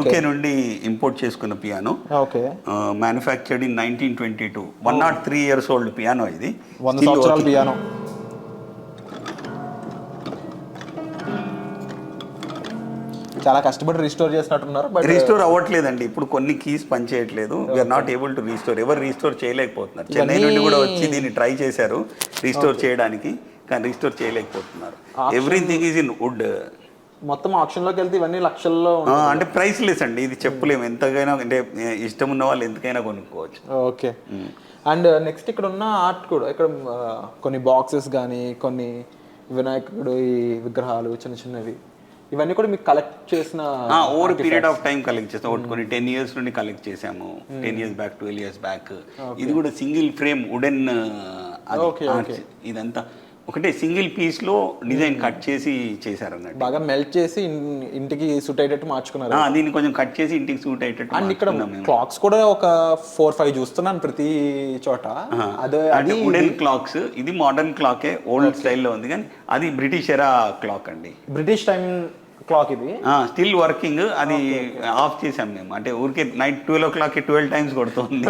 UK నుండి import చేసుకున్న piano. Okay. Manufactured in 1922. 103 years old piano ఇది. 100 సంవత్సరాల పియానో. చాలా కష్టపడి రీస్టోర్ చేసినట్టున్నారు. బట్ రీస్టోర్ అవ్వట్లేదండి, ఇప్పుడు కొన్ని కీస్ పనిచేయట్లేదు. We are not able to restore. ఎవరు రీస్టోర్ చేయలేకపోతున్నారు. చెన్నై నుండి కూడా వచ్చి దీన్ని ట్రై చేశారు రీస్టోర్ చేయడానికి, కానీ రీస్టోర్ చేయలేకపోతున్నారు. Everything is in wood. మొత్తం ఆప్షన్లోకి వెళ్తే ఇవన్నీ లక్షల్లో అంటే ప్రైస్ లెస్ అండి, ఇది చెప్పలేము. ఎంతకైనా అంటే ఇష్టం ఉన్న వాళ్ళు ఎంతకైనా కొనుక్కోవచ్చు. ఓకే. అండ్ నెక్స్ట్ ఇక్కడ ఉన్న ఆర్ట్ కూడా, ఇక్కడ కొన్ని బాక్సెస్ కానీ, కొన్ని వినాయకుడు ఈ విగ్రహాలు చిన్న చిన్నవి, ఇవన్నీ కూడా మీకు కలెక్ట్ చేసిన over period of time collect చేస్తాం. ఒకటి కొన్ని 10 years నుండి కలెక్ట్ చేసాము. 10 years బ్యాక్, 12 years బ్యాక్. ఇది కూడా సింగిల్ ఫ్రేమ్ వుడెన్. ఇదంతా ఒకటే సింగిల్ పీస్ లో డిజైన్ కట్ చేసి చేశారు అన్నట్టు. బాగా మెల్ట్ చేసి ఇంటికి సూట్ అయ్యేటట్టు మార్చుకున్నారు. దీన్ని కొంచెం కట్ చేసి ఇంటికి సూట్ అయ్యేటట్టు. అండ్ ఇక్కడ క్లాక్స్ కూడా ఒక 4-5 చూస్తున్నాను ప్రతి చోట. అది వుడెన్ క్లాక్స్. ఇది మోడర్న్ క్లాకే, ఓల్డ్ స్టైల్లో ఉంది, కానీ అది బ్రిటిష్ ఎరా క్లాక్ అండి. బ్రిటిష్ టైం క్లాక్ ఇది. Still working. అది ఆఫ్ చేసాం మేము, అంటే ఊరికే నైట్ 12 o'clock 12 times కొడుతుంది.